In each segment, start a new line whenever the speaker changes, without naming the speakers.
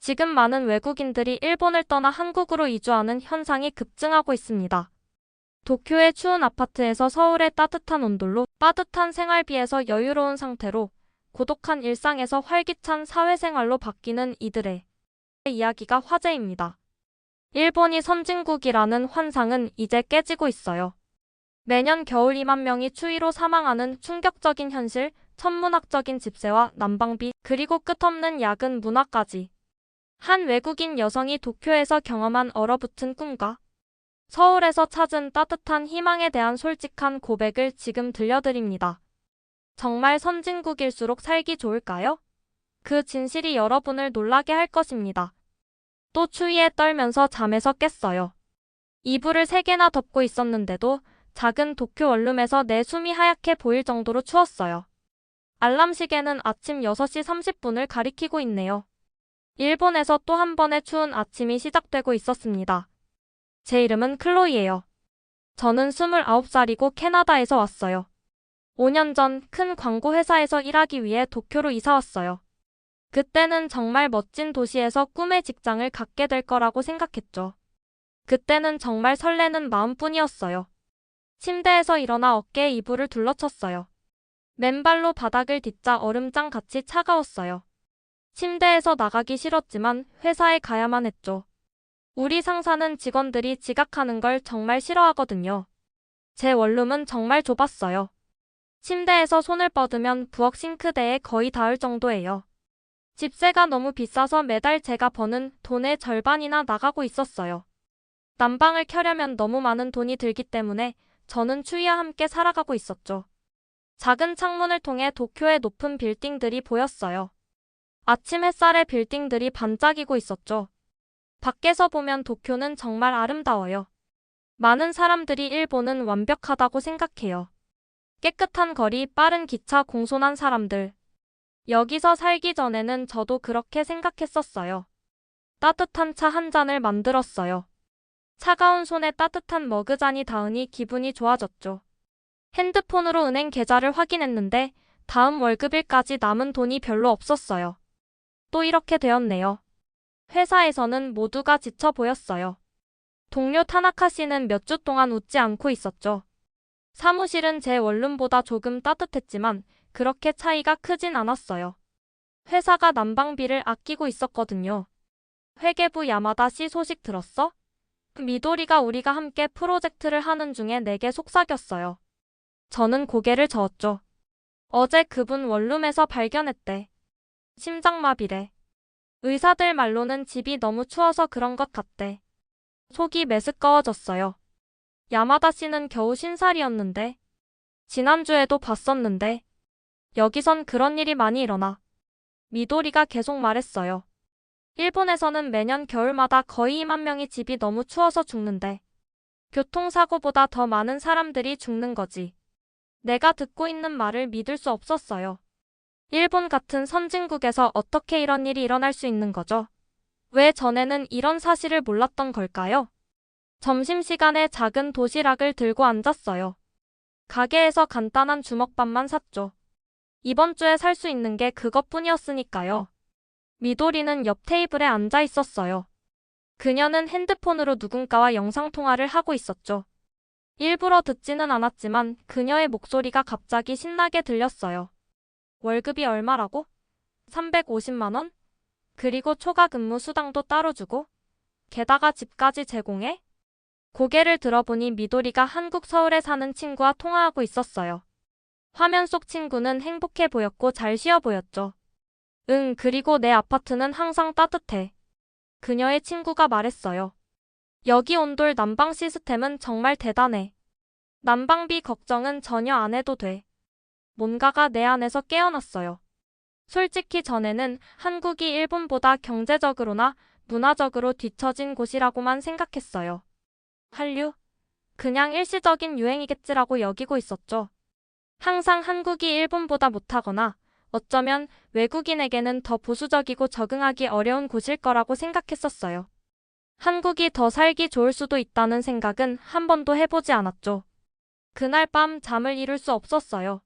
지금 많은 외국인들이 일본을 떠나 한국으로 이주하는 현상이 급증하고 있습니다. 도쿄의 추운 아파트에서 서울의 따뜻한 온돌로 빠듯한 생활비에서 여유로운 상태로 고독한 일상에서 활기찬 사회생활로 바뀌는 이들의 이야기가 화제입니다. 일본이 선진국이라는 환상은 이제 깨지고 있어요. 매년 겨울 2만 명이 추위로 사망하는 충격적인 현실, 천문학적인 집세와 난방비, 그리고 끝없는 야근 문화까지. 한 외국인 여성이 도쿄에서 경험한 얼어붙은 꿈과 서울에서 찾은 따뜻한 희망에 대한 솔직한 고백을 지금 들려드립니다. 정말 선진국일수록 살기 좋을까요? 그 진실이 여러분을 놀라게 할 것입니다. 또 추위에 떨면서 잠에서 깼어요. 이불을 3개나 덮고 있었는데도 작은 도쿄 원룸에서 내 숨이 하얗게 보일 정도로 추웠어요. 알람 시계는 아침 6시 30분을 가리키고 있네요. 일본에서 또 한 번의 추운 아침이 시작되고 있었습니다. 제 이름은 클로이예요. 저는 29살이고 캐나다에서 왔어요. 5년 전 큰 광고 회사에서 일하기 위해 도쿄로 이사 왔어요. 그때는 정말 멋진 도시에서 꿈의 직장을 갖게 될 거라고 생각했죠. 그때는 정말 설레는 마음뿐이었어요. 침대에서 일어나 어깨에 이불을 둘러쳤어요. 맨발로 바닥을 딛자 얼음장같이 차가웠어요. 침대에서 나가기 싫었지만 회사에 가야만 했죠. 우리 상사는 직원들이 지각하는 걸 정말 싫어하거든요. 제 원룸은 정말 좁았어요. 침대에서 손을 뻗으면 부엌 싱크대에 거의 닿을 정도예요. 집세가 너무 비싸서 매달 제가 버는 돈의 절반이나 나가고 있었어요. 난방을 켜려면 너무 많은 돈이 들기 때문에 저는 추위와 함께 살아가고 있었죠. 작은 창문을 통해 도쿄의 높은 빌딩들이 보였어요. 아침 햇살에 빌딩들이 반짝이고 있었죠. 밖에서 보면 도쿄는 정말 아름다워요. 많은 사람들이 일본은 완벽하다고 생각해요. 깨끗한 거리, 빠른 기차, 공손한 사람들. 여기서 살기 전에는 저도 그렇게 생각했었어요. 따뜻한 차 한 잔을 만들었어요. 차가운 손에 따뜻한 머그잔이 닿으니 기분이 좋아졌죠. 핸드폰으로 은행 계좌를 확인했는데 다음 월급일까지 남은 돈이 별로 없었어요. 또 이렇게 되었네요. 회사에서는 모두가 지쳐 보였어요. 동료 타나카 씨는 몇 주 동안 웃지 않고 있었죠. 사무실은 제 원룸보다 조금 따뜻했지만 그렇게 차이가 크진 않았어요. 회사가 난방비를 아끼고 있었거든요. 회계부 야마다 씨 소식 들었어? 미도리가 우리가 함께 프로젝트를 하는 중에 내게 속삭였어요. 저는 고개를 저었죠. 어제 그분 원룸에서 발견했대. 심장마비래. 의사들 말로는 집이 너무 추워서 그런 것 같대. 속이 메스꺼워졌어요. 야마다 씨는 겨우 50살이었는데. 지난주에도 봤었는데. 여기선 그런 일이 많이 일어나. 미도리가 계속 말했어요. 일본에서는 매년 겨울마다 거의 2만 명이 집이 너무 추워서 죽는데. 교통사고보다 더 많은 사람들이 죽는 거지. 내가 듣고 있는 말을 믿을 수 없었어요. 일본 같은 선진국에서 어떻게 이런 일이 일어날 수 있는 거죠? 왜 전에는 이런 사실을 몰랐던 걸까요? 점심시간에 작은 도시락을 들고 앉았어요. 가게에서 간단한 주먹밥만 샀죠. 이번 주에 살 수 있는 게 그것뿐이었으니까요. 미도리는 옆 테이블에 앉아 있었어요. 그녀는 핸드폰으로 누군가와 영상통화를 하고 있었죠. 일부러 듣지는 않았지만 그녀의 목소리가 갑자기 신나게 들렸어요. 월급이 얼마라고? 350만 원? 그리고 초과 근무 수당도 따로 주고? 게다가 집까지 제공해? 고개를 들어보니 미도리가 한국 서울에 사는 친구와 통화하고 있었어요. 화면 속 친구는 행복해 보였고 잘 쉬어 보였죠. 응, 그리고 내 아파트는 항상 따뜻해. 그녀의 친구가 말했어요. 여기 온돌 난방 시스템은 정말 대단해. 난방비 걱정은 전혀 안 해도 돼. 뭔가가 내 안에서 깨어났어요. 솔직히 전에는 한국이 일본보다 경제적으로나 문화적으로 뒤처진 곳이라고만 생각했어요. 한류? 그냥 일시적인 유행이겠지라고 여기고 있었죠. 항상 한국이 일본보다 못하거나 어쩌면 외국인에게는 더 보수적이고 적응하기 어려운 곳일 거라고 생각했었어요. 한국이 더 살기 좋을 수도 있다는 생각은 한 번도 해보지 않았죠. 그날 밤 잠을 이룰 수 없었어요.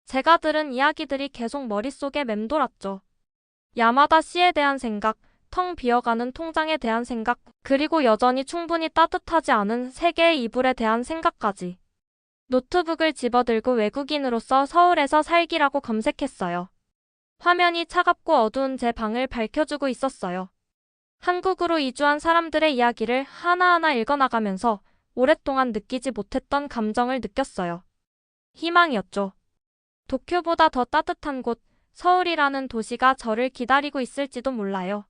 제가 들은 이야기들이 계속 머릿속에 맴돌았죠. 야마다 씨에 대한 생각, 텅 비어가는 통장에 대한 생각, 그리고 여전히 충분히 따뜻하지 않은 세 개의 이불에 대한 생각까지. 노트북을 집어들고 외국인으로서 서울에서 살기라고 검색했어요. 화면이 차갑고 어두운 제 방을 밝혀주고 있었어요. 한국으로 이주한 사람들의 이야기를 하나하나 읽어나가면서 오랫동안 느끼지 못했던 감정을 느꼈어요. 희망이었죠. 도쿄보다 더 따뜻한 곳, 서울이라는 도시가 저를 기다리고 있을지도 몰라요.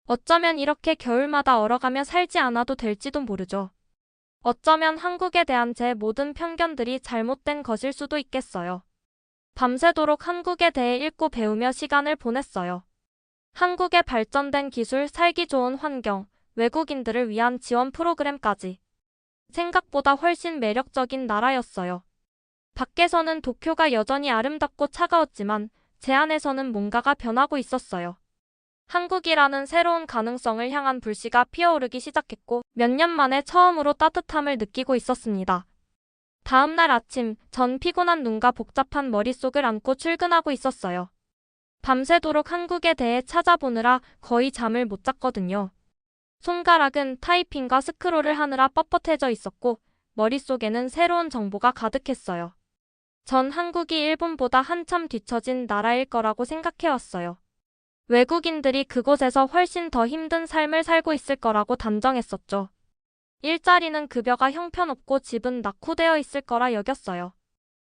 어쩌면 이렇게 겨울마다 얼어가며 살지 않아도 될지도 모르죠. 어쩌면 한국에 대한 제 모든 편견들이 잘못된 것일 수도 있겠어요. 밤새도록 한국에 대해 읽고 배우며 시간을 보냈어요. 한국의 발전된 기술, 살기 좋은 환경, 외국인들을 위한 지원 프로그램까지. 생각보다 훨씬 매력적인 나라였어요. 밖에서는 도쿄가 여전히 아름답고 차가웠지만 제 안에서는 뭔가가 변하고 있었어요. 한국이라는 새로운 가능성을 향한 불씨가 피어오르기 시작했고 몇 년 만에 처음으로 따뜻함을 느끼고 있었습니다. 다음 날 아침, 전 피곤한 눈과 복잡한 머릿속을 안고 출근하고 있었어요. 밤새도록 한국에 대해 찾아보느라 거의 잠을 못 잤거든요. 손가락은 타이핑과 스크롤을 하느라 뻣뻣해져 있었고 머릿속에는 새로운 정보가 가득했어요. 전 한국이 일본보다 한참 뒤처진 나라일 거라고 생각해왔어요. 외국인들이 그곳에서 훨씬 더 힘든 삶을 살고 있을 거라고 단정했었죠. 일자리는 급여가 형편없고 집은 낙후되어 있을 거라 여겼어요.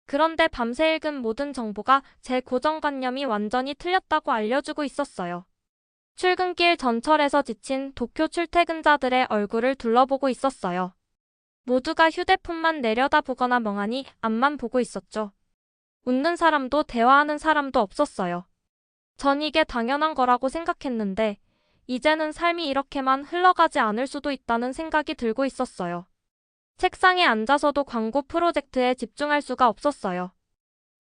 그런데 밤새 읽은 모든 정보가 제 고정관념이 완전히 틀렸다고 알려주고 있었어요. 출근길 전철에서 지친 도쿄 출퇴근자들의 얼굴을 둘러보고 있었어요. 모두가 휴대폰만 내려다보거나 멍하니 앞만 보고 있었죠. 웃는 사람도 대화하는 사람도 없었어요. 전 이게 당연한 거라고 생각했는데 이제는 삶이 이렇게만 흘러가지 않을 수도 있다는 생각이 들고 있었어요. 책상에 앉아서도 광고 프로젝트에 집중할 수가 없었어요.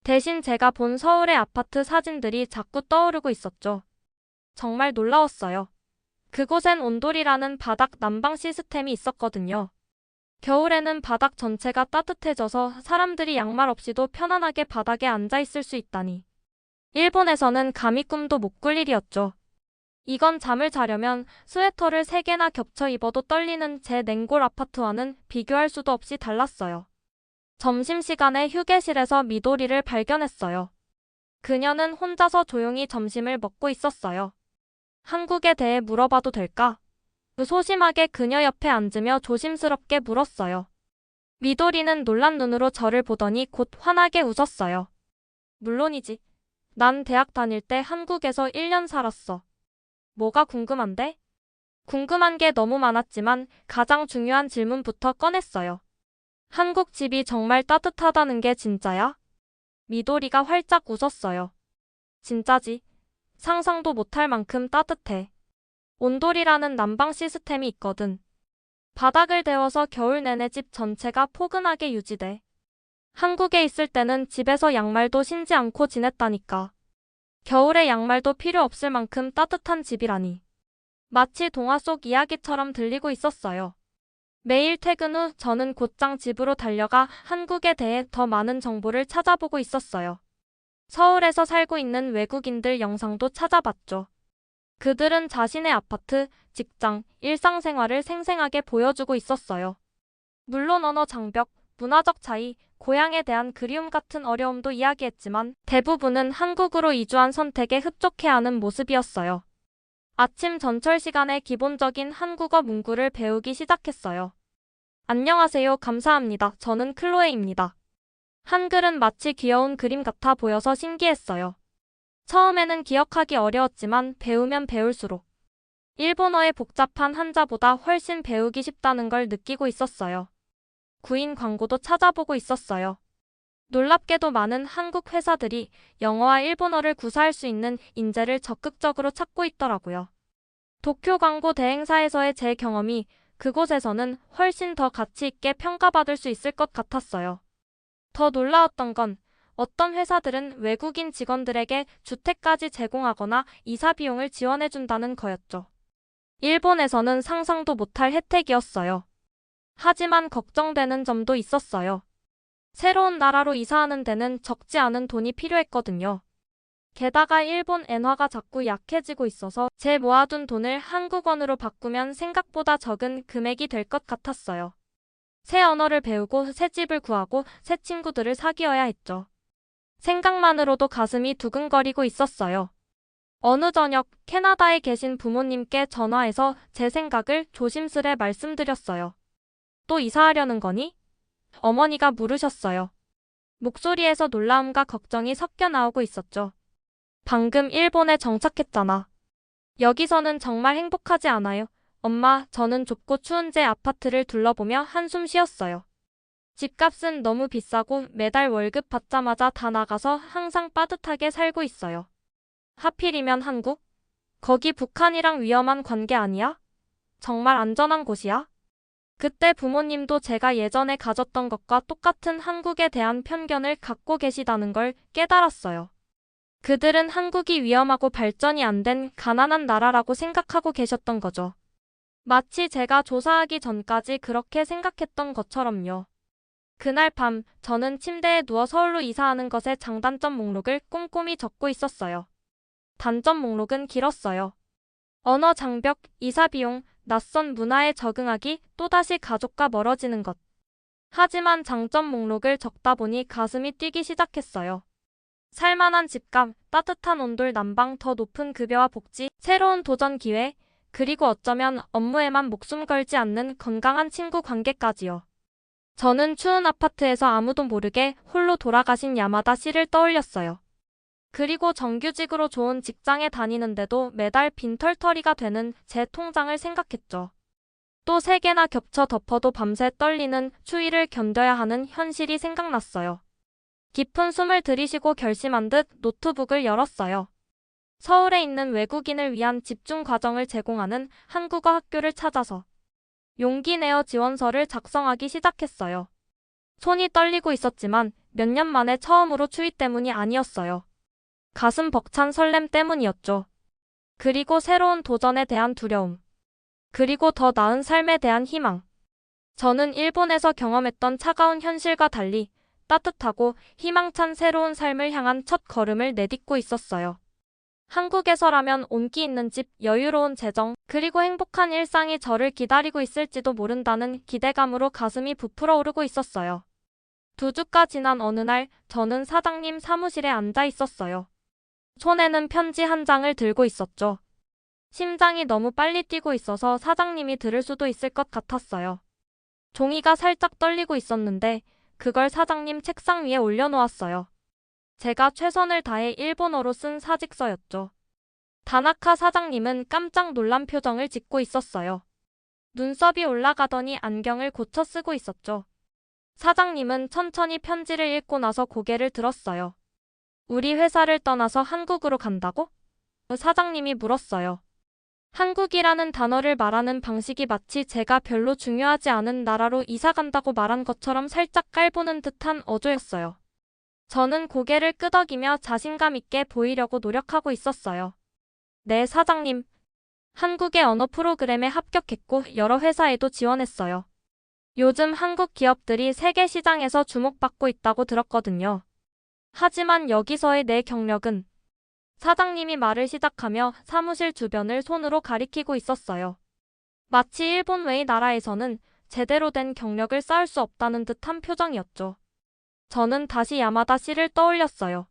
대신 제가 본 서울의 아파트 사진들이 자꾸 떠오르고 있었죠. 정말 놀라웠어요. 그곳엔 온돌이라는 바닥 난방 시스템이 있었거든요. 겨울에는 바닥 전체가 따뜻해져서 사람들이 양말 없이도 편안하게 바닥에 앉아 있을 수 있다니. 일본에서는 감히 꿈도 못 꿀 일이었죠. 이건 잠을 자려면 스웨터를 3개나 겹쳐 입어도 떨리는 제 냉골 아파트와는 비교할 수도 없이 달랐어요. 점심시간에 휴게실에서 미도리를 발견했어요. 그녀는 혼자서 조용히 점심을 먹고 있었어요. 한국에 대해 물어봐도 될까? 소심하게 그녀 옆에 앉으며 조심스럽게 물었어요. 미도리는 놀란 눈으로 저를 보더니 곧 환하게 웃었어요. 물론이지. 난 대학 다닐 때 한국에서 1년 살았어. 뭐가 궁금한데? 궁금한 게 너무 많았지만 가장 중요한 질문부터 꺼냈어요. 한국 집이 정말 따뜻하다는 게 진짜야? 미도리가 활짝 웃었어요. 진짜지. 상상도 못할 만큼 따뜻해. 온돌이라는 난방 시스템이 있거든. 바닥을 데워서 겨울 내내 집 전체가 포근하게 유지돼. 한국에 있을 때는 집에서 양말도 신지 않고 지냈다니까. 겨울에 양말도 필요 없을 만큼 따뜻한 집이라니. 마치 동화 속 이야기처럼 들리고 있었어요. 매일 퇴근 후 저는 곧장 집으로 달려가 한국에 대해 더 많은 정보를 찾아보고 있었어요. 서울에서 살고 있는 외국인들 영상도 찾아봤죠. 그들은 자신의 아파트, 직장, 일상생활을 생생하게 보여주고 있었어요. 물론 언어 장벽, 문화적 차이, 고향에 대한 그리움 같은 어려움도 이야기했지만 대부분은 한국으로 이주한 선택에 흡족해하는 모습이었어요. 아침 전철 시간에 기본적인 한국어 문구를 배우기 시작했어요. 안녕하세요, 감사합니다. 저는 클로에입니다. 한글은 마치 귀여운 그림 같아 보여서 신기했어요. 처음에는 기억하기 어려웠지만 배우면 배울수록 일본어의 복잡한 한자보다 훨씬 배우기 쉽다는 걸 느끼고 있었어요. 구인 광고도 찾아보고 있었어요. 놀랍게도 많은 한국 회사들이 영어와 일본어를 구사할 수 있는 인재를 적극적으로 찾고 있더라고요. 도쿄 광고 대행사에서의 제 경험이 그곳에서는 훨씬 더 가치 있게 평가받을 수 있을 것 같았어요. 더 놀라웠던 건 어떤 회사들은 외국인 직원들에게 주택까지 제공하거나 이사 비용을 지원해준다는 거였죠. 일본에서는 상상도 못할 혜택이었어요. 하지만 걱정되는 점도 있었어요. 새로운 나라로 이사하는 데는 적지 않은 돈이 필요했거든요. 게다가 일본 엔화가 자꾸 약해지고 있어서 제 모아둔 돈을 한국원으로 바꾸면 생각보다 적은 금액이 될 것 같았어요. 새 언어를 배우고 새 집을 구하고 새 친구들을 사귀어야 했죠. 생각만으로도 가슴이 두근거리고 있었어요. 어느 저녁 캐나다에 계신 부모님께 전화해서 제 생각을 조심스레 말씀드렸어요. 또 이사하려는 거니? 어머니가 물으셨어요. 목소리에서 놀라움과 걱정이 섞여 나오고 있었죠. 방금 일본에 정착했잖아. 여기서는 정말 행복하지 않아요. 엄마, 저는 좁고 추운 제 아파트를 둘러보며 한숨 쉬었어요. 집값은 너무 비싸고 매달 월급 받자마자 다 나가서 항상 빠듯하게 살고 있어요. 하필이면 한국? 거기 북한이랑 위험한 관계 아니야? 정말 안전한 곳이야? 그때 부모님도 제가 예전에 가졌던 것과 똑같은 한국에 대한 편견을 갖고 계시다는 걸 깨달았어요. 그들은 한국이 위험하고 발전이 안 된 가난한 나라라고 생각하고 계셨던 거죠. 마치 제가 조사하기 전까지 그렇게 생각했던 것처럼요. 그날 밤 저는 침대에 누워 서울로 이사하는 것의 장단점 목록을 꼼꼼히 적고 있었어요. 단점 목록은 길었어요. 언어 장벽, 이사 비용, 낯선 문화에 적응하기, 또다시 가족과 멀어지는 것. 하지만 장점 목록을 적다 보니 가슴이 뛰기 시작했어요. 살만한 집값, 따뜻한 온돌 난방, 더 높은 급여와 복지, 새로운 도전 기회, 그리고 어쩌면 업무에만 목숨 걸지 않는 건강한 친구 관계까지요. 저는 추운 아파트에서 아무도 모르게 홀로 돌아가신 야마다 씨를 떠올렸어요. 그리고 정규직으로 좋은 직장에 다니는데도 매달 빈털터리가 되는 제 통장을 생각했죠. 또 3개나 겹쳐 덮어도 밤새 떨리는 추위를 견뎌야 하는 현실이 생각났어요. 깊은 숨을 들이쉬고 결심한 듯 노트북을 열었어요. 서울에 있는 외국인을 위한 집중 과정을 제공하는 한국어 학교를 찾아서 용기 내어 지원서를 작성하기 시작했어요. 손이 떨리고 있었지만 몇 년 만에 처음으로 추위 때문이 아니었어요. 가슴 벅찬 설렘 때문이었죠. 그리고 새로운 도전에 대한 두려움. 그리고 더 나은 삶에 대한 희망. 저는 일본에서 경험했던 차가운 현실과 달리 따뜻하고 희망찬 새로운 삶을 향한 첫 걸음을 내딛고 있었어요. 한국에서라면 온기 있는 집, 여유로운 재정, 그리고 행복한 일상이 저를 기다리고 있을지도 모른다는 기대감으로 가슴이 부풀어 오르고 있었어요. 2주가 지난 어느 날 저는 사장님 사무실에 앉아 있었어요. 손에는 편지 한 장을 들고 있었죠. 심장이 너무 빨리 뛰고 있어서 사장님이 들을 수도 있을 것 같았어요. 종이가 살짝 떨리고 있었는데 그걸 사장님 책상 위에 올려놓았어요. 제가 최선을 다해 일본어로 쓴 사직서였죠. 다나카 사장님은 깜짝 놀란 표정을 짓고 있었어요. 눈썹이 올라가더니 안경을 고쳐 쓰고 있었죠. 사장님은 천천히 편지를 읽고 나서 고개를 들었어요. 우리 회사를 떠나서 한국으로 간다고? 사장님이 물었어요. 한국이라는 단어를 말하는 방식이 마치 제가 별로 중요하지 않은 나라로 이사 간다고 말한 것처럼 살짝 깔보는 듯한 어조였어요. 저는 고개를 끄덕이며 자신감 있게 보이려고 노력하고 있었어요. 네, 사장님. 한국의 언어 프로그램에 합격했고 여러 회사에도 지원했어요. 요즘 한국 기업들이 세계 시장에서 주목받고 있다고 들었거든요. 하지만 여기서의 내 경력은 사장님이 말을 시작하며 사무실 주변을 손으로 가리키고 있었어요. 마치 일본 외의 나라에서는 제대로 된 경력을 쌓을 수 없다는 듯한 표정이었죠. 저는 다시 야마다 씨를 떠올렸어요.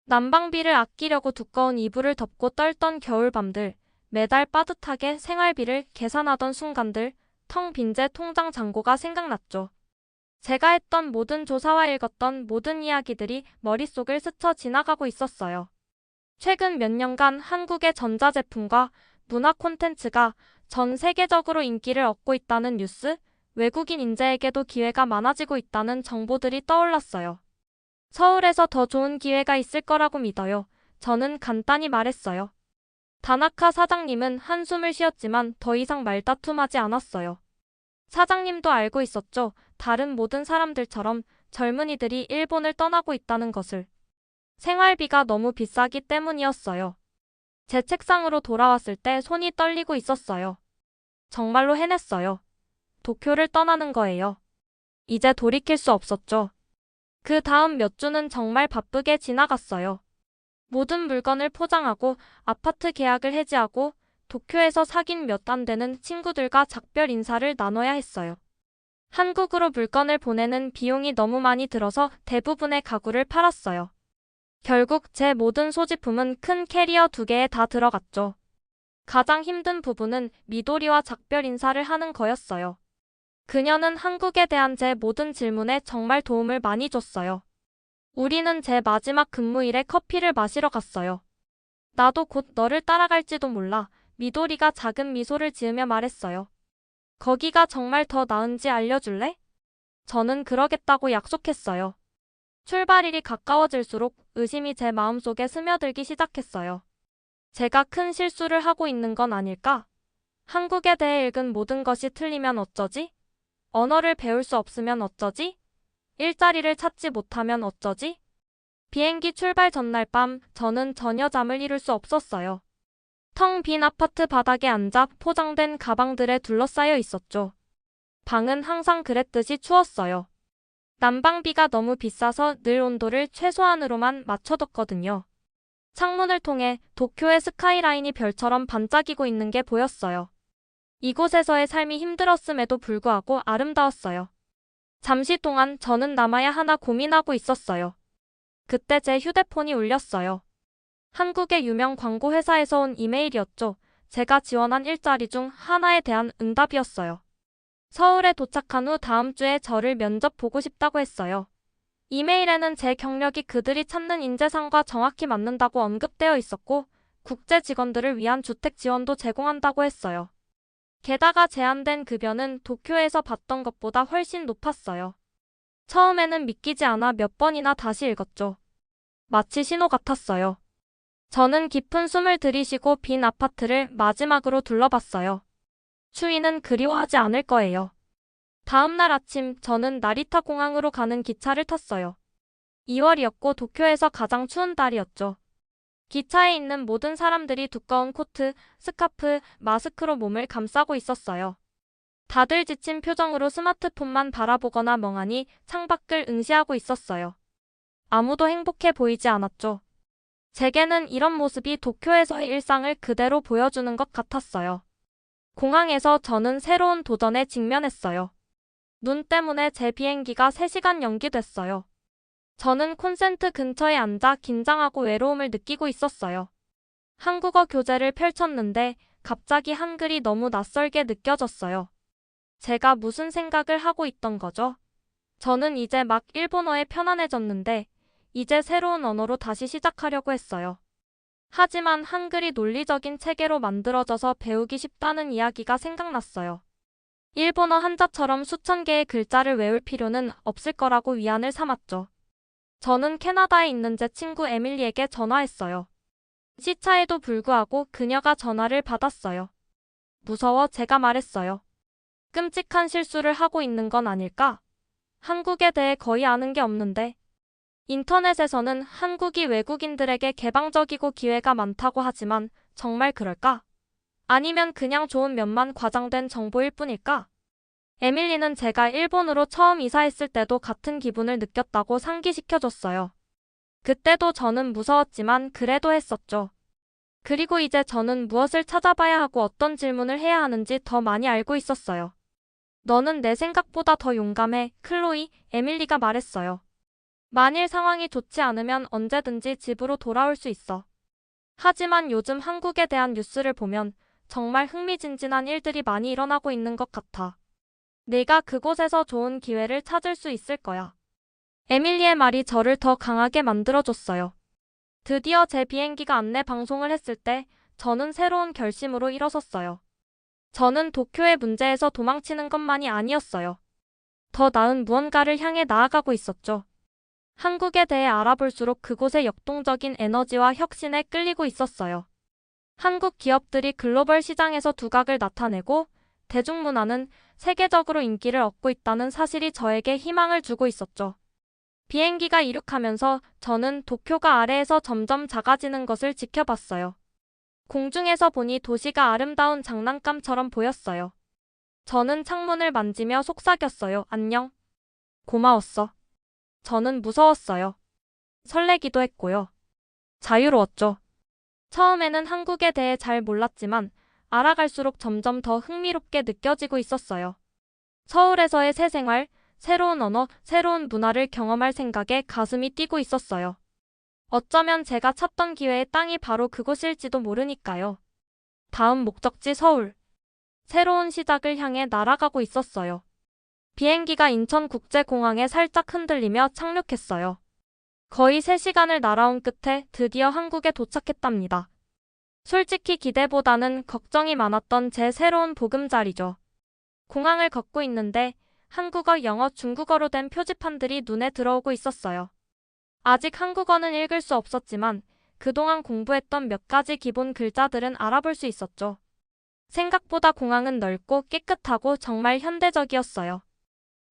난방비를 아끼려고 두꺼운 이불을 덮고 떨던 겨울밤들, 매달 빠듯하게 생활비를 계산하던 순간들, 텅 빈 제 통장 잔고가 생각났죠. 제가 했던 모든 조사와 읽었던 모든 이야기들이 머릿속을 스쳐 지나가고 있었어요. 최근 몇 년간 한국의 전자제품과 문화 콘텐츠가 전 세계적으로 인기를 얻고 있다는 뉴스, 외국인 인재에게도 기회가 많아지고 있다는 정보들이 떠올랐어요. 서울에서 더 좋은 기회가 있을 거라고 믿어요. 저는 간단히 말했어요. 다나카 사장님은 한숨을 쉬었지만 더 이상 말다툼하지 않았어요. 사장님도 알고 있었죠. 다른 모든 사람들처럼 젊은이들이 일본을 떠나고 있다는 것을. 생활비가 너무 비싸기 때문이었어요. 제 책상으로 돌아왔을 때 손이 떨리고 있었어요. 정말로 해냈어요. 도쿄를 떠나는 거예요. 이제 돌이킬 수 없었죠. 그 다음 몇 주는 정말 바쁘게 지나갔어요. 모든 물건을 포장하고 아파트 계약을 해지하고 도쿄에서 사귄 몇 안 되는 친구들과 작별 인사를 나눠야 했어요. 한국으로 물건을 보내는 비용이 너무 많이 들어서 대부분의 가구를 팔았어요. 결국 제 모든 소지품은 큰 캐리어 2개에 다 들어갔죠. 가장 힘든 부분은 미도리와 작별 인사를 하는 거였어요. 그녀는 한국에 대한 제 모든 질문에 정말 도움을 많이 줬어요. 우리는 제 마지막 근무일에 커피를 마시러 갔어요. 나도 곧 너를 따라갈지도 몰라. 미도리가 작은 미소를 지으며 말했어요. 거기가 정말 더 나은지 알려줄래? 저는 그러겠다고 약속했어요. 출발일이 가까워질수록 의심이 제 마음속에 스며들기 시작했어요. 제가 큰 실수를 하고 있는 건 아닐까? 한국에 대해 읽은 모든 것이 틀리면 어쩌지? 언어를 배울 수 없으면 어쩌지? 일자리를 찾지 못하면 어쩌지? 비행기 출발 전날 밤 저는 전혀 잠을 이룰 수 없었어요. 텅 빈 아파트 바닥에 앉아 포장된 가방들에 둘러싸여 있었죠. 방은 항상 그랬듯이 추웠어요. 난방비가 너무 비싸서 늘 온도를 최소한으로만 맞춰뒀거든요. 창문을 통해 도쿄의 스카이라인이 별처럼 반짝이고 있는 게 보였어요. 이곳에서의 삶이 힘들었음에도 불구하고 아름다웠어요. 잠시 동안 저는 남아야 하나 고민하고 있었어요. 그때 제 휴대폰이 울렸어요. 한국의 유명 광고 회사에서 온 이메일이었죠. 제가 지원한 일자리 중 하나에 대한 응답이었어요. 서울에 도착한 후 다음 주에 저를 면접 보고 싶다고 했어요. 이메일에는 제 경력이 그들이 찾는 인재상과 정확히 맞는다고 언급되어 있었고, 국제 직원들을 위한 주택 지원도 제공한다고 했어요. 게다가 제한된 급여는 도쿄에서 받던 것보다 훨씬 높았어요. 처음에는 믿기지 않아 몇 번이나 다시 읽었죠. 마치 신호 같았어요. 저는 깊은 숨을 들이쉬고 빈 아파트를 마지막으로 둘러봤어요. 추위는 그리워하지 않을 거예요. 다음 날 아침 저는 나리타 공항으로 가는 기차를 탔어요. 2월이었고 도쿄에서 가장 추운 달이었죠. 기차에 있는 모든 사람들이 두꺼운 코트, 스카프, 마스크로 몸을 감싸고 있었어요. 다들 지친 표정으로 스마트폰만 바라보거나 멍하니 창밖을 응시하고 있었어요. 아무도 행복해 보이지 않았죠. 제게는 이런 모습이 도쿄에서의 일상을 그대로 보여주는 것 같았어요. 공항에서 저는 새로운 도전에 직면했어요. 눈 때문에 제 비행기가 3시간 연기됐어요. 저는 콘센트 근처에 앉아 긴장하고 외로움을 느끼고 있었어요. 한국어 교재를 펼쳤는데 갑자기 한글이 너무 낯설게 느껴졌어요. 제가 무슨 생각을 하고 있던 거죠? 저는 이제 막 일본어에 편안해졌는데 이제 새로운 언어로 다시 시작하려고 했어요. 하지만 한글이 논리적인 체계로 만들어져서 배우기 쉽다는 이야기가 생각났어요. 일본어 한자처럼 수천 개의 글자를 외울 필요는 없을 거라고 위안을 삼았죠. 저는 캐나다에 있는 제 친구 에밀리에게 전화했어요. 시차에도 불구하고 그녀가 전화를 받았어요. 무서워 제가 말했어요. 끔찍한 실수를 하고 있는 건 아닐까? 한국에 대해 거의 아는 게 없는데. 인터넷에서는 한국이 외국인들에게 개방적이고 기회가 많다고 하지만 정말 그럴까? 아니면 그냥 좋은 면만 과장된 정보일 뿐일까? 에밀리는 제가 일본으로 처음 이사했을 때도 같은 기분을 느꼈다고 상기시켜줬어요. 그때도 저는 무서웠지만 그래도 했었죠. 그리고 이제 저는 무엇을 찾아봐야 하고 어떤 질문을 해야 하는지 더 많이 알고 있었어요. 너는 내 생각보다 더 용감해, 클로이, 에밀리가 말했어요. 만일 상황이 좋지 않으면 언제든지 집으로 돌아올 수 있어. 하지만 요즘 한국에 대한 뉴스를 보면 정말 흥미진진한 일들이 많이 일어나고 있는 것 같아. 내가 그곳에서 좋은 기회를 찾을 수 있을 거야. 에밀리의 말이 저를 더 강하게 만들어줬어요. 드디어 제 비행기가 안내 방송을 했을 때 저는 새로운 결심으로 일어섰어요. 저는 도쿄의 문제에서 도망치는 것만이 아니었어요. 더 나은 무언가를 향해 나아가고 있었죠. 한국에 대해 알아볼수록 그곳의 역동적인 에너지와 혁신에 끌리고 있었어요. 한국 기업들이 글로벌 시장에서 두각을 나타내고 대중문화는 세계적으로 인기를 얻고 있다는 사실이 저에게 희망을 주고 있었죠. 비행기가 이륙하면서 저는 도쿄가 아래에서 점점 작아지는 것을 지켜봤어요. 공중에서 보니 도시가 아름다운 장난감처럼 보였어요. 저는 창문을 만지며 속삭였어요. 안녕. 고마웠어. 저는 무서웠어요. 설레기도 했고요. 자유로웠죠. 처음에는 한국에 대해 잘 몰랐지만 알아갈수록 점점 더 흥미롭게 느껴지고 있었어요. 서울에서의 새 생활, 새로운 언어, 새로운 문화를 경험할 생각에 가슴이 뛰고 있었어요. 어쩌면 제가 찾던 기회의 땅이 바로 그곳일지도 모르니까요. 다음 목적지 서울. 새로운 시작을 향해 날아가고 있었어요. 비행기가 인천국제공항에 살짝 흔들리며 착륙했어요. 거의 3시간을 날아온 끝에 드디어 한국에 도착했답니다. 솔직히 기대보다는 걱정이 많았던 제 새로운 보금자리죠. 공항을 걷고 있는데 한국어, 영어, 중국어로 된 표지판들이 눈에 들어오고 있었어요. 아직 한국어는 읽을 수 없었지만 그동안 공부했던 몇 가지 기본 글자들은 알아볼 수 있었죠. 생각보다 공항은 넓고 깨끗하고 정말 현대적이었어요.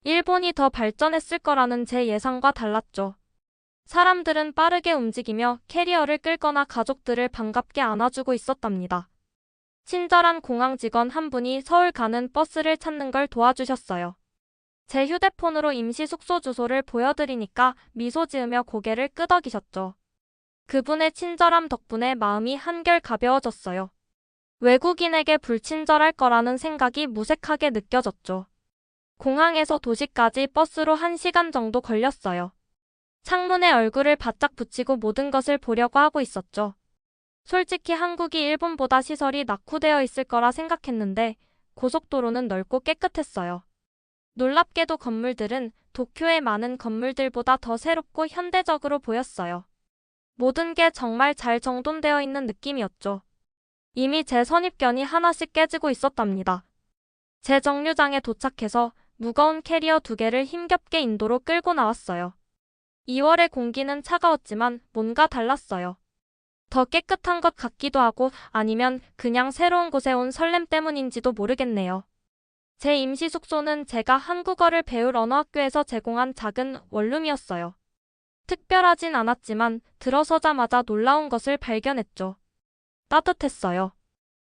일본이 더 발전했을 거라는 제 예상과 달랐죠. 사람들은 빠르게 움직이며 캐리어를 끌거나 가족들을 반갑게 안아주고 있었답니다. 친절한 공항 직원 한 분이 서울 가는 버스를 찾는 걸 도와주셨어요. 제 휴대폰으로 임시 숙소 주소를 보여드리니까 미소 지으며 고개를 끄덕이셨죠. 그분의 친절함 덕분에 마음이 한결 가벼워졌어요. 외국인에게 불친절할 거라는 생각이 무색하게 느껴졌죠. 공항에서 도시까지 버스로 1시간 정도 걸렸어요. 창문에 얼굴을 바짝 붙이고 모든 것을 보려고 하고 있었죠. 솔직히 한국이 일본보다 시설이 낙후되어 있을 거라 생각했는데 고속도로는 넓고 깨끗했어요. 놀랍게도 건물들은 도쿄의 많은 건물들보다 더 새롭고 현대적으로 보였어요. 모든 게 정말 잘 정돈되어 있는 느낌이었죠. 이미 제 선입견이 하나씩 깨지고 있었답니다. 제 정류장에 도착해서 무거운 캐리어 2개를 힘겹게 인도로 끌고 나왔어요. 2월의 공기는 차가웠지만 뭔가 달랐어요. 더 깨끗한 것 같기도 하고 아니면 그냥 새로운 곳에 온 설렘 때문인지도 모르겠네요. 제 임시 숙소는 제가 한국어를 배울 언어학교에서 제공한 작은 원룸이었어요. 특별하진 않았지만 들어서자마자 놀라운 것을 발견했죠. 따뜻했어요.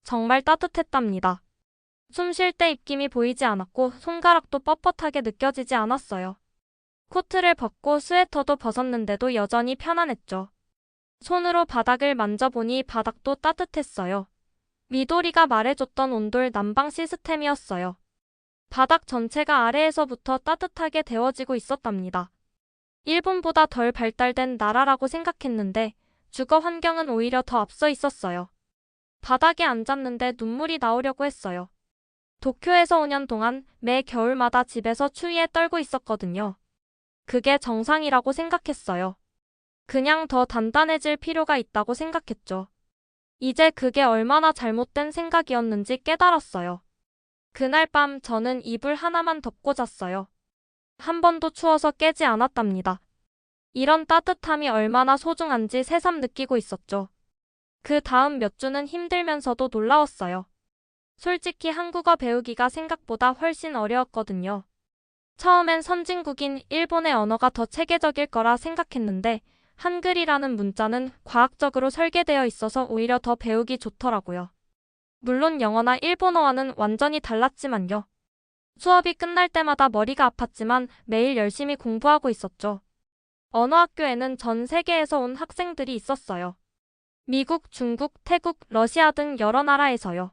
정말 따뜻했답니다. 숨 쉴 때 입김이 보이지 않았고 손가락도 뻣뻣하게 느껴지지 않았어요. 코트를 벗고 스웨터도 벗었는데도 여전히 편안했죠. 손으로 바닥을 만져보니 바닥도 따뜻했어요. 미도리가 말해줬던 온돌 난방 시스템이었어요. 바닥 전체가 아래에서부터 따뜻하게 데워지고 있었답니다. 일본보다 덜 발달된 나라라고 생각했는데 주거 환경은 오히려 더 앞서 있었어요. 바닥에 앉았는데 눈물이 나오려고 했어요. 도쿄에서 5년 동안 매 겨울마다 집에서 추위에 떨고 있었거든요. 그게 정상이라고 생각했어요. 그냥 더 단단해질 필요가 있다고 생각했죠. 이제 그게 얼마나 잘못된 생각이었는지 깨달았어요. 그날 밤 저는 이불 하나만 덮고 잤어요. 한 번도 추워서 깨지 않았답니다. 이런 따뜻함이 얼마나 소중한지 새삼 느끼고 있었죠. 그 다음 몇 주는 힘들면서도 놀라웠어요. 솔직히 한국어 배우기가 생각보다 훨씬 어려웠거든요. 처음엔 선진국인 일본의 언어가 더 체계적일 거라 생각했는데 한글이라는 문자는 과학적으로 설계되어 있어서 오히려 더 배우기 좋더라고요. 물론 영어나 일본어와는 완전히 달랐지만요. 수업이 끝날 때마다 머리가 아팠지만 매일 열심히 공부하고 있었죠. 언어학교에는 전 세계에서 온 학생들이 있었어요. 미국, 중국, 태국, 러시아 등 여러 나라에서요.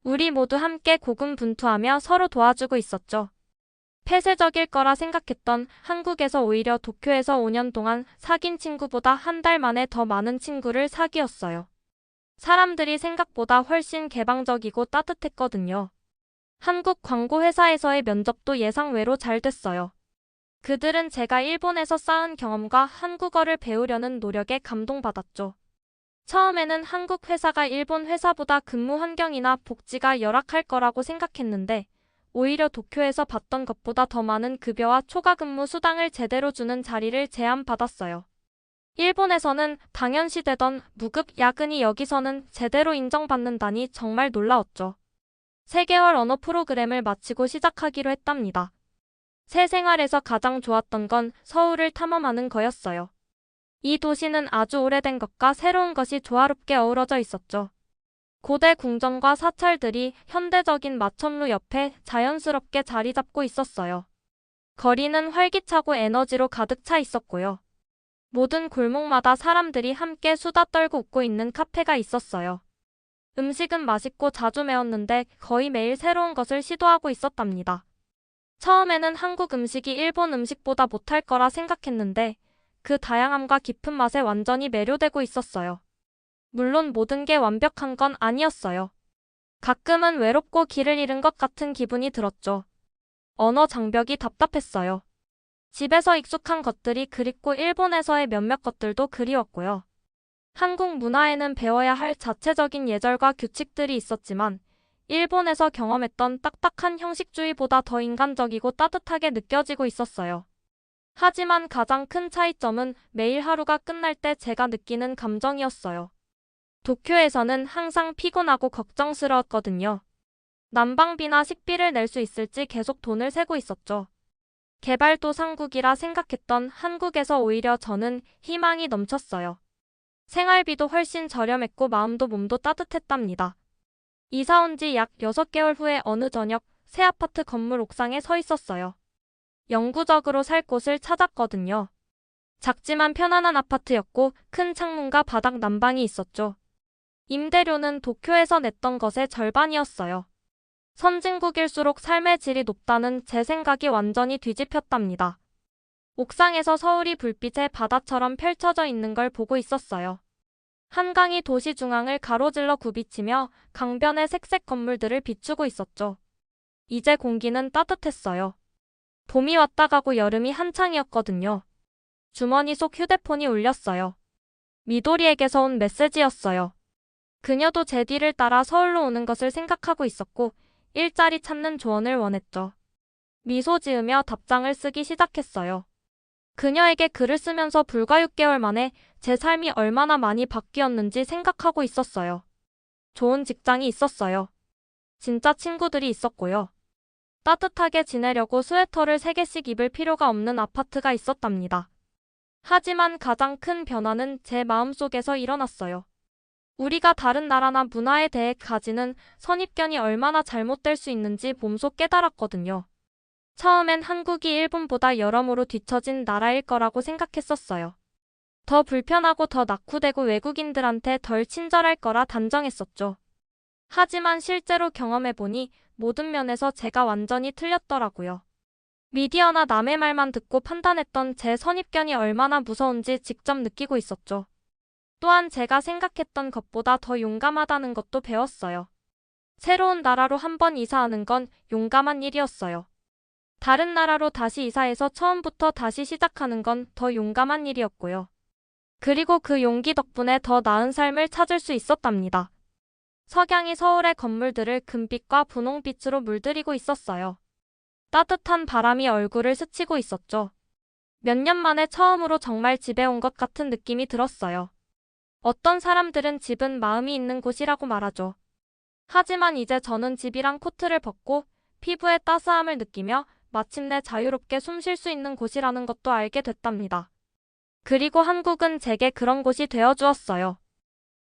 우리 모두 함께 고군분투하며 서로 도와주고 있었죠. 폐쇄적일 거라 생각했던 한국에서 오히려 도쿄에서 5년 동안 사귄 친구보다 한 달 만에 더 많은 친구를 사귀었어요. 사람들이 생각보다 훨씬 개방적이고 따뜻했거든요. 한국 광고 회사에서의 면접도 예상외로 잘 됐어요. 그들은 제가 일본에서 쌓은 경험과 한국어를 배우려는 노력에 감동받았죠. 처음에는 한국 회사가 일본 회사보다 근무 환경이나 복지가 열악할 거라고 생각했는데 오히려 도쿄에서 받던 것보다 더 많은 급여와 초과 근무 수당을 제대로 주는 자리를 제안받았어요. 일본에서는 당연시되던 무급 야근이 여기서는 제대로 인정받는다니 정말 놀라웠죠. 3개월 언어 프로그램을 마치고 시작하기로 했답니다. 새 생활에서 가장 좋았던 건 서울을 탐험하는 거였어요. 이 도시는 아주 오래된 것과 새로운 것이 조화롭게 어우러져 있었죠. 고대 궁전과 사찰들이 현대적인 마천루 옆에 자연스럽게 자리 잡고 있었어요. 거리는 활기차고 에너지로 가득 차 있었고요. 모든 골목마다 사람들이 함께 수다 떨고 웃고 있는 카페가 있었어요. 음식은 맛있고 자주 매웠는데 거의 매일 새로운 것을 시도하고 있었답니다. 처음에는 한국 음식이 일본 음식보다 못할 거라 생각했는데 그 다양함과 깊은 맛에 완전히 매료되고 있었어요. 물론 모든 게 완벽한 건 아니었어요. 가끔은 외롭고 길을 잃은 것 같은 기분이 들었죠. 언어 장벽이 답답했어요. 집에서 익숙한 것들이 그립고 일본에서의 몇몇 것들도 그리웠고요. 한국 문화에는 배워야 할 자체적인 예절과 규칙들이 있었지만 일본에서 경험했던 딱딱한 형식주의보다 더 인간적이고 따뜻하게 느껴지고 있었어요. 하지만 가장 큰 차이점은 매일 하루가 끝날 때 제가 느끼는 감정이었어요. 도쿄에서는 항상 피곤하고 걱정스러웠거든요. 난방비나 식비를 낼 수 있을지 계속 돈을 세고 있었죠. 개발도상국이라 생각했던 한국에서 오히려 저는 희망이 넘쳤어요. 생활비도 훨씬 저렴했고 마음도 몸도 따뜻했답니다. 이사 온 지 약 6개월 후에 어느 저녁 새 아파트 건물 옥상에 서 있었어요. 영구적으로 살 곳을 찾았거든요. 작지만 편안한 아파트였고 큰 창문과 바닥 난방이 있었죠. 임대료는 도쿄에서 냈던 것의 절반이었어요. 선진국일수록 삶의 질이 높다는 제 생각이 완전히 뒤집혔답니다. 옥상에서 서울이 불빛의 바다처럼 펼쳐져 있는 걸 보고 있었어요. 한강이 도시 중앙을 가로질러 굽이치며 강변의 색색 건물들을 비추고 있었죠. 이제 공기는 따뜻했어요. 봄이 왔다 가고 여름이 한창이었거든요. 주머니 속 휴대폰이 울렸어요. 미도리에게서 온 메시지였어요. 그녀도 제 뒤를 따라 서울로 오는 것을 생각하고 있었고 일자리 찾는 조언을 원했죠. 미소 지으며 답장을 쓰기 시작했어요. 그녀에게 글을 쓰면서 불과 6개월 만에 제 삶이 얼마나 많이 바뀌었는지 생각하고 있었어요. 좋은 직장이 있었어요. 진짜 친구들이 있었고요. 따뜻하게 지내려고 스웨터를 3개씩 입을 필요가 없는 아파트가 있었답니다. 하지만 가장 큰 변화는 제 마음속에서 일어났어요. 우리가 다른 나라나 문화에 대해 가지는 선입견이 얼마나 잘못될 수 있는지 몸소 깨달았거든요. 처음엔 한국이 일본보다 여러모로 뒤처진 나라일 거라고 생각했었어요. 더 불편하고 더 낙후되고 외국인들한테 덜 친절할 거라 단정했었죠. 하지만 실제로 경험해보니 모든 면에서 제가 완전히 틀렸더라고요. 미디어나 남의 말만 듣고 판단했던 제 선입견이 얼마나 무서운지 직접 느끼고 있었죠. 또한 제가 생각했던 것보다 더 용감하다는 것도 배웠어요. 새로운 나라로 한 번 이사하는 건 용감한 일이었어요. 다른 나라로 다시 이사해서 처음부터 다시 시작하는 건 더 용감한 일이었고요. 그리고 그 용기 덕분에 더 나은 삶을 찾을 수 있었답니다. 석양이 서울의 건물들을 금빛과 분홍빛으로 물들이고 있었어요. 따뜻한 바람이 얼굴을 스치고 있었죠. 몇 년 만에 처음으로 정말 집에 온 것 같은 느낌이 들었어요. 어떤 사람들은 집은 마음이 있는 곳이라고 말하죠. 하지만 이제 저는 집이랑 코트를 벗고 피부의 따스함을 느끼며 마침내 자유롭게 숨 쉴 수 있는 곳이라는 것도 알게 됐답니다. 그리고 한국은 제게 그런 곳이 되어 주었어요.